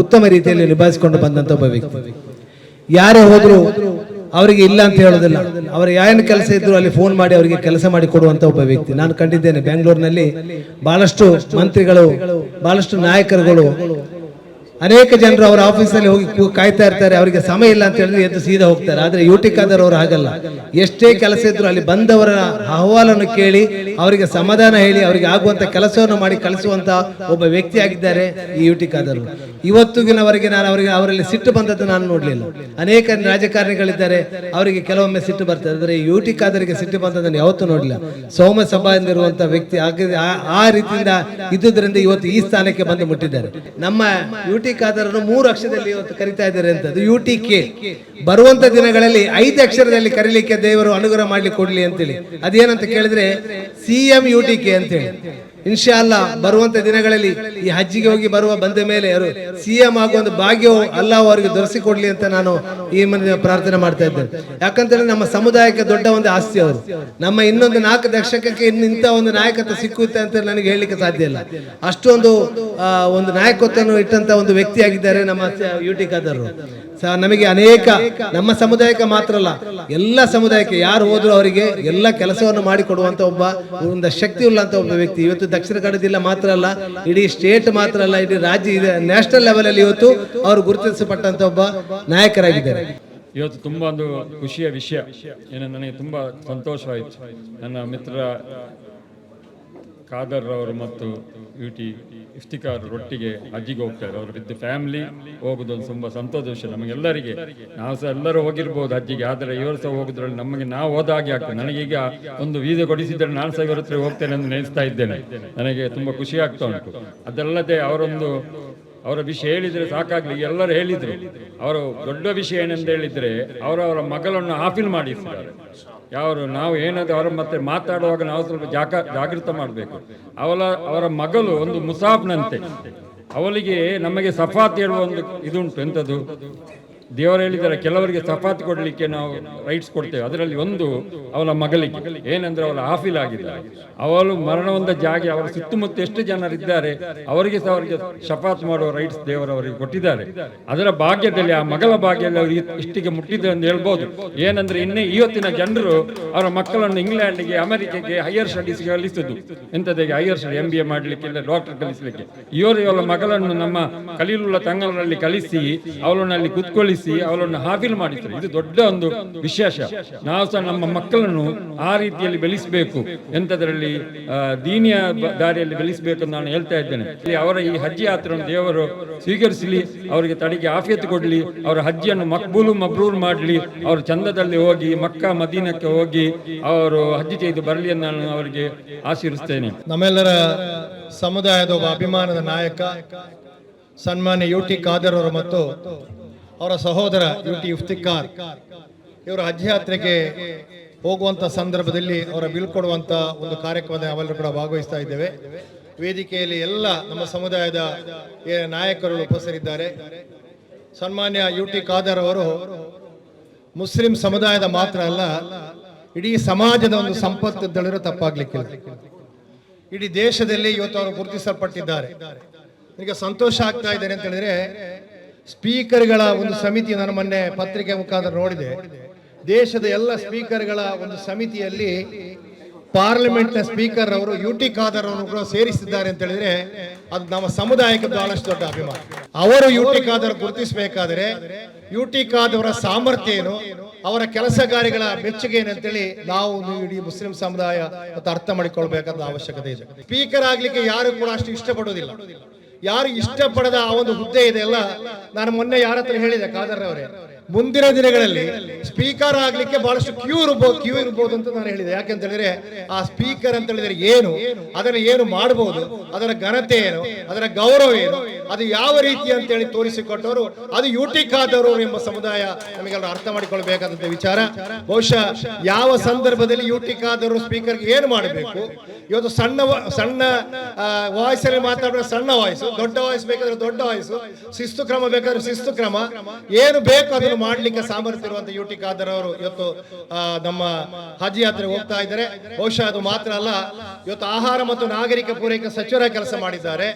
ಉತ್ತಮ ರೀತಿಯಲ್ಲಿ ನಿಭಾಯಿಸಿಕೊಂಡು ಬಂದಂತ ಒಬ್ಬ ವ್ಯಕ್ತಿ. ಯಾರೇ ಹೋದ್ರು ಅವರಿಗೆ ಇಲ್ಲ ಅಂತ ಹೇಳೋದಿಲ್ಲ. ಅವರ ಏನು ಕೆಲಸ ಇದ್ರು ಅಲ್ಲಿ ಫೋನ್ ಮಾಡಿ ಅವರಿಗೆ ಕೆಲಸ ಮಾಡಿ ಕೊಡುವಂತ ಒಬ್ಬ ವ್ಯಕ್ತಿ ನಾನು ಕಂಡಿದ್ದೇನೆ. ಬೆಂಗಳೂರಿನಲ್ಲಿ ಬಹಳಷ್ಟು ಮಂತ್ರಿಗಳು, ಬಹಳಷ್ಟು ನಾಯಕರುಗಳು, ಅನೇಕ ಜನರು ಅವರ ಆಫೀಸಲ್ಲಿ ಹೋಗಿ ಕಾಯ್ತಾ ಇರ್ತಾರೆ. ಅವರಿಗೆ ಸಮಯ ಇಲ್ಲ ಅಂತ ಹೇಳಿದ್ರೆ ಎದ್ದು ಸೀದಾ ಹೋಗ್ತಾರೆ. ಆದ್ರೆ UT ಖಾದರ್ ಅವರು ಹಾಗಲ್ಲ. ಎಷ್ಟೇ ಕೆಲಸ ಇದ್ರು ಅಲ್ಲಿ ಬಂದವರ ಅಹವಾಲನ್ನು ಕೇಳಿ ಅವರಿಗೆ ಸಮಾಧಾನ ಹೇಳಿ ಅವರಿಗೆ ಆಗುವಂತ ಕೆಲಸವನ್ನು ಮಾಡಿ ಕಳಿಸುವಂತ ಒಬ್ಬ ವ್ಯಕ್ತಿ ಆಗಿದ್ದಾರೆ ಈ UT ಖಾದರ್. ಇವತ್ತಿನವರೆಗೆ ನಾನು ಅವರಲ್ಲಿ ಸಿಟ್ಟು ಬಂದದ್ದು ನಾನು ನೋಡ್ಲಿಲ್ಲ. ಅನೇಕ ರಾಜಕಾರಣಿಗಳಿದ್ದಾರೆ, ಅವರಿಗೆ ಕೆಲವೊಮ್ಮೆ ಸಿಟ್ಟು ಬರ್ತದೆ. ಆದರೆ UT ಖಾದರ್ಗೆ ಸಿಟ್ಟು ಬಂದದನ್ನು ಯಾವತ್ತೂ ನೋಡಲಿಲ್ಲ. ಸೌಮ್ಯ ಸಭಾದಿಂದ ಇರುವಂತ ವ್ಯಕ್ತಿ ಆ ರೀತಿಯಿಂದ ಇದ್ದುದರಿಂದ ಇವತ್ತು ಈ ಸ್ಥಾನಕ್ಕೆ ಬಂದು ಮುಟ್ಟಿದ್ದಾರೆ. ನಮ್ಮ UT ಖಾದರ್ 3 ಅಕ್ಷರದಲ್ಲಿ ಇವತ್ತು ಕರಿತಾ ಇದ್ದಾರೆ ಅಂತ. UTK ಬರುವಂತ ದಿನಗಳಲ್ಲಿ 5 ಅಕ್ಷರದಲ್ಲಿ ಕರೀಲಿಕ್ಕೆ ದೇವರು ಅನುಗ್ರಹ ಮಾಡ್ಲಿಕ್ಕೆ ಕೊಡ್ಲಿ ಅಂತೇಳಿ. ಅದೇನಂತ ಕೇಳಿದ್ರೆ CM UTK ಅಂತೇಳಿ. ಇನ್ಶಾ ಅಲ್ಲಾ ಬರುವಂತ ದಿನಗಳಲ್ಲಿ ಈ ಹಜ್ಜಿಗೆ ಹೋಗಿ ಬಂದ ಮೇಲೆ ಅವರು CM ಆಗುವ ಒಂದು ಭಾಗ್ಯವು ಅಲ್ಲಾಹ್ ಅವರಿಗೆ ದೊರಕಿಸಿಕೊಡ್ಲಿ ಅಂತ ನಾನು ಈ ಮನೆ ಪ್ರಾರ್ಥನೆ ಮಾಡ್ತಾ ಇದ್ದೇನೆ. ಯಾಕಂತಂದ್ರೆ ನಮ್ಮ ಸಮುದಾಯಕ್ಕೆ ದೊಡ್ಡ ಒಂದು ಆಸ್ತಿ ಅವರು. ನಮ್ಮ ಇನ್ನೊಂದು 4 ದಶಕಕ್ಕೆ ಇಂಥ ಒಂದು ನಾಯಕತ್ವ ಸಿಕ್ಕುತ್ತೆ ಅಂತ ನನಗೆ ಹೇಳಲಿಕ್ಕೆ ಸಾಧ್ಯ ಇಲ್ಲ. ಅಷ್ಟೊಂದು ಒಂದು ನಾಯಕತ್ವವನ್ನು ಇಟ್ಟಂತ ಒಂದು ವ್ಯಕ್ತಿ ಆಗಿದ್ದಾರೆ ನಮ್ಮ UT ಖಾದರ್. ನಮಗೆ ಅನೇಕ ನಮ್ಮ ಸಮುದಾಯಕ್ಕೆ ಮಾತ್ರ ಅಲ್ಲ, ಎಲ್ಲ ಸಮುದಾಯಕ್ಕೆ ಯಾರು ಹೋದ್ರು ಅವರಿಗೆ ಎಲ್ಲ ಕೆಲಸವನ್ನು ಮಾಡಿಕೊಡುವಂತ ಒಂದು ಶಕ್ತಿ ಉಳ್ಳಂತ ಒಬ್ಬ ವ್ಯಕ್ತಿ. ಇವತ್ತು ದಕ್ಷಿಣ ಕನ್ನಡ ಜಿಲ್ಲೆ ಮಾತ್ರ ಅಲ್ಲ, ಇಡೀ ಸ್ಟೇಟ್ ಮಾತ್ರ ಅಲ್ಲ, ಇಡೀ ರಾಜ್ಯ ನ್ಯಾಷನಲ್ ಲೆವೆಲ್ ಅಲ್ಲಿ ಇವತ್ತು ಅವರು ಗುರುತಿಸಲ್ಪಟ್ಟಂತ ಒಬ್ಬ ನಾಯಕರಾಗಿದ್ದಾರೆ. ಇವತ್ತು ತುಂಬ ಒಂದು ಖುಷಿಯ ವಿಷಯ ಏನು, ನನಗೆ ತುಂಬ ಸಂತೋಷವಾಯಿತು. ನನ್ನ ಮಿತ್ರ ಖಾದರ್ ಅವರು ಮತ್ತು UT ಇಫ್ತಿಕಾರ್ ಒಟ್ಟಿಗೆ ಹಜ್ಜಿಗೆ ಹೋಗ್ತಾರೆ. ಅವರು ವಿತ್ ಫ್ಯಾಮಿಲಿ ಹೋಗೋದೊಂದು ತುಂಬ ಸಂತೋಷ ವಿಷಯ ನಮಗೆಲ್ಲರಿಗೆ. ನಾವು ಸಹ ಎಲ್ಲರೂ ಹೋಗಿರ್ಬೋದು ಹಜ್ಜಿಗೆ, ಆದರೆ ಇವರು ಸಹ ಹೋಗೋದ್ರಲ್ಲಿ ನಮಗೆ ನಾವು ಹೋದಾಗೆ ಆಗ್ತದೆ. ನನಗೀಗ ಒಂದು ವೀಸಾ ಕೊಡಿಸಿದ್ರೆ ನಾನು ಸಹ ಇವರ ಹತ್ರ ಹೋಗ್ತೇನೆ ಎಂದು ನೆನೆಸ್ತಾ ಇದ್ದೇನೆ. ನನಗೆ ತುಂಬ ಖುಷಿ ಆಗ್ತಾ ಉಂಟು. ಅದಲ್ಲದೆ ಅವರ ವಿಷಯ ಹೇಳಿದರೆ ಸಾಕಾಗ್ಲಿ, ಎಲ್ಲರೂ ಹೇಳಿದರು. ಅವರು ದೊಡ್ಡ ವಿಷಯ ಏನೆಂದು ಹೇಳಿದರೆ ಅವರ ಮಗಳನ್ನು ಹಾಫಿಲ್ ಮಾಡಿಸಿದ್ದಾರೆ. ನಾವು ಏನಾದರೂ ಅವರ ಮತ್ತೆ ಮಾತಾಡುವಾಗ ನಾವು ಸ್ವಲ್ಪ ಜಾಗೃತ ಮಾಡಬೇಕು. ಅವರ ಮಗಳು ಒಂದು ಮುಸಾಫ್ನಂತೆ, ಅವಳಿಗೆ ನಮಗೆ ಸಫಾತ್ ಹೇಳುವ ಒಂದು ಇದುಂಟು. ಎಂಥದ್ದು? ದೇವರು ಹೇಳಿದ್ದಾರೆ, ಕೆಲವರಿಗೆ ಸಫಾತ್ ಕೊಡಲಿಕ್ಕೆ ನಾವು ರೈಟ್ಸ್ ಕೊಡ್ತೇವೆ. ಅದರಲ್ಲಿ ಒಂದು ಅವಳ ಮಗಳಿಗೆ ಏನಂದ್ರೆ ಅವಳು ಹಾಫಿಲ್ ಆಗಿದ್ದಾರೆ. ಅವಳು ಮರಣ ಹೊಂದ ಜಾಗ ಅವರ ಸುತ್ತಮುತ್ತ ಎಷ್ಟು ಜನರಿದ್ದಾರೆ ಅವರಿಗೆ ಸಹ ಅವರಿಗೆ ಶಫಾತ್ ಮಾಡುವ ರೈಟ್ಸ್ ದೇವರು ಅವರಿಗೆ ಕೊಟ್ಟಿದ್ದಾರೆ. ಅದರ ಭಾಗ್ಯದಲ್ಲಿ ಆ ಮಗಳ ಭಾಗ್ಯದಲ್ಲಿ ಅವರು ಇಷ್ಟಿಗೆ ಮುಟ್ಟಿದೆ ಅಂತ ಹೇಳ್ಬೋದು. ಏನಂದ್ರೆ ಇನ್ನೇ ಇವತ್ತಿನ ಜನರು ಅವರ ಮಕ್ಕಳನ್ನು ಇಂಗ್ಲೆಂಡ್ಗೆ, ಅಮೆರಿಕೆಗೆ ಹೈಯರ್ ಸ್ಟಡೀಸ್ಗೆ ಕಲಿಸುದು. ಎಂಥದಿಗೆ ಹೈಯರ್ ಸ್ಟಡಿ, MBA ಮಾಡಲಿಕ್ಕೆ, ಇಲ್ಲ ಡಾಕ್ಟರ್ ಕಲಿಸಲಿಕ್ಕೆ. ಇವಳ ಮಗಳನ್ನು ನಮ್ಮ ಕಲೀಲುಲ್ಲಾ ತಂಗಲರಲ್ಲಿ ಕಲಿಸಿ ಅವಳನ್ನಲ್ಲಿ ಕುತ್ಕೊಳ್ಳಿಸಿ ಅವಳನ್ನು ಹಾಫಿಲ್ ಮಾಡಿದ್ರು. ಇದು ದೊಡ್ಡ ಒಂದು ವಿಶೇಷ. ನಾವು ಸಹ ನಮ್ಮ ಮಕ್ಕಳನ್ನು ಆ ರೀತಿಯಲ್ಲಿ ಬೆಳೆಸಬೇಕು, ಎಂಥದ್ರಲ್ಲಿ ದೀನಿಯ ದಾರಿಯಲ್ಲಿ ಬೆಳೆಸಬೇಕು ಅಂತ ನಾನು ಹೇಳ್ತಾ ಇದ್ದೇನೆ. ಅವರ ಈ ಹಜ್ ಯಾತ್ರೆಯನ್ನು ದೇವರು ಸ್ವೀಕರಿಸಲಿ, ಅವರಿಗೆ ತಡೆಗೆ ಆಫಿಯತ್ ಕೊಡಲಿ, ಅವರ ಹಜ್ಜಿಯನ್ನು ಮಕ್ಬೂಲು ಮಬ್ರೂರ್ ಮಾಡಲಿ, ಅವರು ಚಂದದಲ್ಲಿ ಹೋಗಿ ಮಕ್ಕಾ ಮದೀನಕ್ಕೆ ಹೋಗಿ ಅವರು ಹಜ್ ചെയ്ದು ಬರಲಿ ಎಂದು ನಾನು ಅವರಿಗೆ ಆಶೀರ್ವಿಸ್ತೇನೆ. ನಮ್ಮೆಲ್ಲರ ಸಮುದಾಯದ ಒಬ್ಬ ಅಭಿಮಾನದ ನಾಯಕ ಸನ್ಮಾನ್ಯ UT ಖಾದರ್ ಅವರು ಮತ್ತು ಅವರ ಸಹೋದರ UT ಇಫ್ತಿಕಾರ್ ಇವರು ಹಜ್ ಯಾತ್ರೆಗೆ ಹೋಗುವಂತ ಸಂದರ್ಭದಲ್ಲಿ ಅವರ ಬೀಳ್ಕೊಡುವಂತ ಒಂದು ಕಾರ್ಯಕ್ರಮದಲ್ಲಿ ನಾವೆಲ್ಲರೂ ಕೂಡ ಭಾಗವಹಿಸ್ತಾ ಇದ್ದೇವೆ. ವೇದಿಕೆಯಲ್ಲಿ ಎಲ್ಲ ನಮ್ಮ ಸಮುದಾಯದ ನಾಯಕರು ಉಪಸ್ಥಿತರಿದ್ದಾರೆ. ಸನ್ಮಾನ್ಯ UT ಖಾದರ್ ಅವರು ಮುಸ್ಲಿಂ ಸಮುದಾಯದ ಮಾತ್ರ ಅಲ್ಲ, ಇಡೀ ಸಮಾಜದ ಒಂದು ಸಂಪತ್ತು ಹೇಳಿದ್ರೆ ತಪ್ಪಾಗ್ಲಿಕ್ಕಿಲ್ಲ. ಇಡೀ ದೇಶದಲ್ಲಿ ಇವತ್ತು ಅವರು ಗುರುತಿಸಲ್ಪಟ್ಟಿದ್ದಾರೆ. ಈಗ ಸಂತೋಷ ಆಗ್ತಾ ಇದ್ದಾರೆ ಅಂತ ಹೇಳಿದ್ರೆ, ಸ್ಪೀಕರ್ಗಳ ಒಂದು ಸಮಿತಿ ನಾನು ಮೊನ್ನೆ ಪತ್ರಿಕೆ ಮುಖಾಂತರ ನೋಡಿದೆ. ದೇಶದ ಎಲ್ಲ ಸ್ಪೀಕರ್ಗಳ ಒಂದು ಸಮಿತಿಯಲ್ಲಿ ಪಾರ್ಲಿಮೆಂಟ್ ನ ಸ್ಪೀಕರ್ ಅವರು UT ಖಾದರ್ ಅವರು ಕೂಡ ಸೇರಿಸಿದ್ದಾರೆ ಅಂತ ಹೇಳಿದ್ರೆ ಅದು ನಮ್ಮ ಸಮುದಾಯಕ್ಕೆ ಬಹಳಷ್ಟು ದೊಡ್ಡ ಅಭಿಮಾನ. ಅವರು UT ಖಾದರ್ ಗುರುತಿಸಬೇಕಾದರೆ UT ಖಾದರ್ ಅವರ ಸಾಮರ್ಥ್ಯ ಏನು, ಅವರ ಕೆಲಸ ಕಾರ್ಯಗಳ ಮೆಚ್ಚುಗೆ ಏನಂತೇಳಿ ನಾವು ಇಡೀ ಮುಸ್ಲಿಂ ಸಮುದಾಯ ಅರ್ಥ ಮಾಡಿಕೊಳ್ಬೇಕಾದ ಅವಶ್ಯಕತೆ ಇದೆ. ಸ್ಪೀಕರ್ ಆಗ್ಲಿಕ್ಕೆ ಯಾರು ಕೂಡ ಅಷ್ಟು ಇಷ್ಟಪಡೋದಿಲ್ಲ. ಯಾರು ಇಷ್ಟಪಡದ ಆ ಒಂದು ಹುದ್ದೆ ಇದೆಯಲ್ಲ, ನಾನು ಮೊನ್ನೆ ಯಾರ ಹತ್ರ ಹೇಳಿದೆ, ಖಾದರ್ ಅವರೇ, ಮುಂದಿನ ದಿನಗಳಲ್ಲಿ ಸ್ಪೀಕರ್ ಆಗ್ಲಿಕ್ಕೆ ಬಹಳಷ್ಟು ಕ್ಯೂ ಇರ್ಬೋದು ಅಂತ ನಾನು ಹೇಳಿದೆ. ಯಾಕೆಂತ ಹೇಳಿದ್ರೆ ಆ ಸ್ಪೀಕರ್ ಅಂತ ಹೇಳಿದ್ರೆ ಏನು, ಅದನ್ನ ಏನು ಮಾಡಬಹುದು, ಅದರ ಘನತೆ ಏನು, ಅದರ ಗೌರವ ಏನು, ಅದು ಯಾವ ರೀತಿ ಅಂತ ಹೇಳಿ ತೋರಿಸಿಕೊಟ್ಟವರು ಅದು UT ಖಾದರ್ ಅವರು ಎಂಬ ಸಮುದಾಯ ನಮಗೆಲ್ಲ ಅರ್ಥ ಮಾಡಿಕೊಳ್ಬೇಕಾದಂತ ವಿಚಾರ. ಬಹುಶಃ ಯಾವ ಸಂದರ್ಭದಲ್ಲಿ UT ಖಾದರ್ ಅವರು ಸ್ಪೀಕರ್ಗೆ ಏನು ಮಾಡಬೇಕು, ಇವತ್ತು ಸಣ್ಣ ವಾಯ್ಸ್ ಅಲ್ಲಿ ಮಾತಾಡಿದ್ರೆ ಸಣ್ಣ ವಾಯ್ಸ್, ದೊಡ್ಡ ವಾಯ್ಸ್ ಬೇಕಾದ್ರೆ ದೊಡ್ಡ ವಾಯ್ಸ್, ಶಿಸ್ತು ಕ್ರಮ ಬೇಕಾದ್ರೆ ಶಿಸ್ತು ಕ್ರಮ, ಏನು ಬೇಕು ಅದನ್ನು ಮಾಡ್ಲಿಕ್ಕೆ ಸಾಮರ್ಥ್ಯ ಇರುವಂತ UT ಖಾದರ್ ಅವರು ಇವತ್ತು ನಮ್ಮ ಹಜ್ ಯಾತ್ರೆ ಹೋಗ್ತಾ ಇದ್ದಾರೆ. ಬಹುಶಃ ಅದು ಮಾತ್ರ ಅಲ್ಲ, ಇವತ್ತು ಆಹಾರ ಮತ್ತು ನಾಗರಿಕ ಪೂರೈಕೆ ಸಚಿವರಾಗಿ ಕೆಲಸ ಮಾಡಿದ್ದಾರೆ,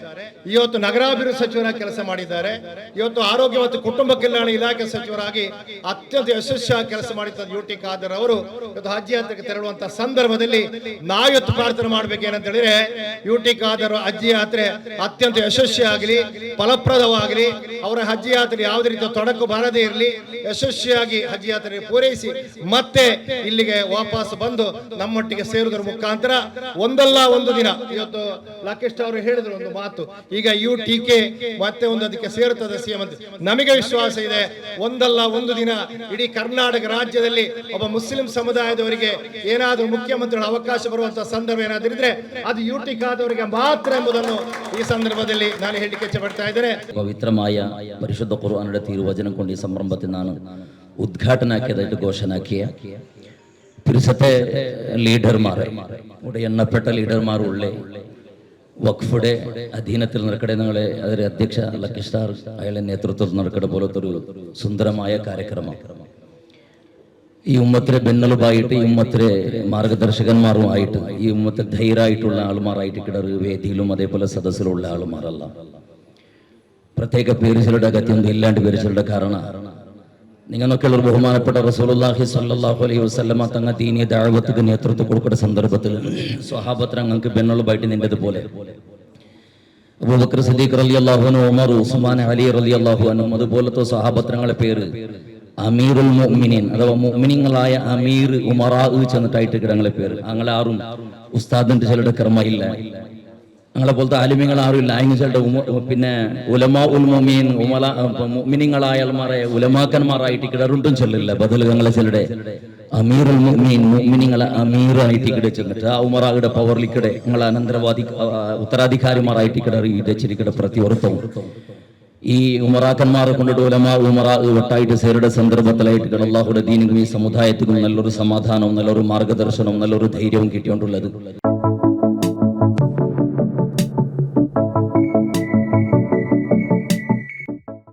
ಇವತ್ತು ನಗರಾಭಿವೃದ್ಧಿ ಸಚಿವರಾಗಿ ಕೆಲಸ ಮಾಡಿದ್ದಾರೆ, ಇವತ್ತು ಆರೋಗ್ಯ ಮತ್ತು ಕುಟುಂಬ ಕಲ್ಯಾಣ ಇಲಾಖೆ ಸಚಿವರಾಗಿ ಅತ್ಯಂತ ಯಶಸ್ವಿಯಾಗಿ ಕೆಲಸ ಮಾಡಿದ್ದಾರೆ UT ಖಾದರ್ ಅವರು. ಇವತ್ತು ಹಜ್ ಯಾತ್ರೆಗೆ ತೆರಳುವಂತಹ ಸಂದರ್ಭದಲ್ಲಿ ನಾವಿವತ್ತು ಪ್ರಾರ್ಥನೆ ಮಾಡ್ಬೇಕೇನಂತ ಹೇಳಿದ್ರೆ UT ಖಾದರ್ ಹಜ್ ಯಾತ್ರೆ ಅತ್ಯಂತ ಯಶಸ್ವಿಯಾಗಲಿ, ಫಲಪ್ರದವಾಗಲಿ, ಅವರ ಹಜ್ ಯಾತ್ರೆ ಯಾವುದೇ ರೀತಿಯ ತೊಡಕು ಬಾರದೇ ಇರಲಿ, ಯಶಸ್ವಿಯಾಗಿ ಹಜ್ ಯಾತ್ರೆ ಪೂರೈಸಿ ಮತ್ತೆ ಇಲ್ಲಿಗೆ ವಾಪಸ್ ಬಂದು ನಮ್ಮೊಟ್ಟಿಗೆ ಸೇರುವುದರ ಮುಖಾಂತರ ಒಂದಲ್ಲ ಒಂದು ದಿನ, ಇವತ್ತು ಲಕೇಶ್ ಅವರು ಹೇಳಿದ್ರು ಒಂದು ಮಾತು, ಈಗ UTK ಮತ್ತೆ ಒಂದು ಅದಕ್ಕೆ ಸೇರುತ್ತದೆ CM ಅಂತ. ನಮಗೆ ವಿಶ್ವಾಸ ಇದೆ, ಒಂದಲ್ಲ ಒಂದು ದಿನ ಇಡೀ ಕರ್ನಾಟಕ ರಾಜ್ಯದಲ್ಲಿ ಒಬ್ಬ ಮುಸ್ಲಿಂ ಸಮುದಾಯದವರಿಗೆ ಏನಾದರೂ ಮುಖ್ಯಮಂತ್ರಿಗಳ ಅವಕಾಶ ಬರುವಂತಹ ಸಂದರ್ಭ ಏನಾದರೂ ಇದ್ರೆ ಅದು UT ಖಾದರ್ ಅವರಿಗೆ ಮಾತ್ರ ಎಂಬುದನ್ನು ಈ ಸಂದರ್ಭದಲ್ಲಿ ನಾನು ಹೇಳಲಿಕ್ಕೆ ಇಚ್ಛೆಪಡ್ತಾ ಇದ್ದೇನೆ. പവിത്രമായ പരിശുദ്ധ ഖുർആനുടെ തിരുവചനം കൊണ്ട് ഈ സംരംഭത്തിൽ നിന്നാണ് ഉദ്ഘാടനാക്കിയതായിട്ട് ഘോഷണാക്കിയ പുരുഷത്തെ ലീഡർമാരെ ഇവിടെ എണ്ണപ്പെട്ട ലീഡർമാരുള്ള വഖഫുടെ അധീനത്തിൽ നടക്കട്ടെ. നിങ്ങളെ അതിലെ അധ്യക്ഷ ലക്കീഷ് സാർ അയാളുടെ നേതൃത്വത്തിൽ നടക്കട്ടെ പോലത്തെ ഒരു സുന്ദരമായ കാര്യക്രമം ഈ ഉമ്മത്തിലെ ബെന്നലുമായിട്ട്, ഈ ഉമ്മത്തിലെ മാർഗദർശകന്മാരുമായിട്ട്, ഈ ഉമ്മത്തെ ധൈര്യമായിട്ടുള്ള ആളുമാരായിട്ട് കിടറ് വേദിയിലും അതേപോലെ സദസ്സിലുള്ള ആളുമാരല്ല. പ്രത്യേക പേരുകളുടെ അകത്യം ഇല്ലാണ്ട് പേരുകളുടെ കാരണം നിങ്ങളൊക്കെയുള്ള ഒരു ബഹുമാനപ്പെട്ട റസൂലുള്ളാഹി സ്വല്ലല്ലാഹു അലൈഹി വസല്ലമ തങ്ങ ദീനിയ ദഅവത്തിന് നേതൃത്വം കൊടുക്കുന്ന സന്ദർഭത്തിൽ സ്വഹാബത്ത് ഞങ്ങൾക്ക് ബെന്നലുമായിട്ട് നിന്നതുപോലെ അബൂബക്കർ സിദ്ദീഖ് റളിയല്ലാഹു അൻഹു, ഉമർ, ഉസ്മാൻ, അലി റളിയല്ലാഹു അൻഹു, അതുപോലത്തെ സ്വഹാബത്തുകളുടെ പേര് അമീറുൽ മുഅ്മിനീൻ അഥവാ മുഅ്മിനീങ്ങളായ അമീർ, ഉമറാ ചെന്നിട്ടായിട്ട് കിടങ്ങളെ പേര്. അങ്ങനെ ആരും ഉസ്താദിന്റെ ചിലരുടെ കർമ്മ ഇല്ല, ഞങ്ങളെ പോലത്തെ ആലിമ്യങ്ങൾ ആരും ഇല്ല. അതിന് ചിലരുടെ പിന്നെ ഉലമാ ഉൽ മുഅ്മിനീൻ, മുഅ്മിനീങ്ങളായ ആൾമാരെ ഉലമാക്കന്മാരായിട്ട് കിടറുണ്ടും ചെല്ലില്ല. ബദൽ ഞങ്ങളെ ചിലരുടെ അമീറുൽ മുഅ്മിനീൻ, മുഅ്മിനീങ്ങളെ അമീറായിട്ട് കിട ചെന്നിട്ട് ആ ഉമറായുടെ പവറിലിക്കടെ ഞങ്ങളെ ഉത്തരാധികാരിമാരായിട്ട് കിടറി ഇടച്ചിരിക്കടെ പ്രതിവർത്തവും ഈ ഉമറാക്കന്മാരെ കൊണ്ടിട്ട് ഉമറാ ഒട്ടായിട്ട് സേരുടെ സന്ദർഭത്തിലായിട്ട് അല്ലാഹുവിന്റെ ദീനിനും ഈ സമുദായത്തിനും നല്ലൊരു സമാധാനവും നല്ലൊരു മാർഗദർശനവും നല്ലൊരു ധൈര്യവും കിട്ടിയോണ്ടുള്ളത്.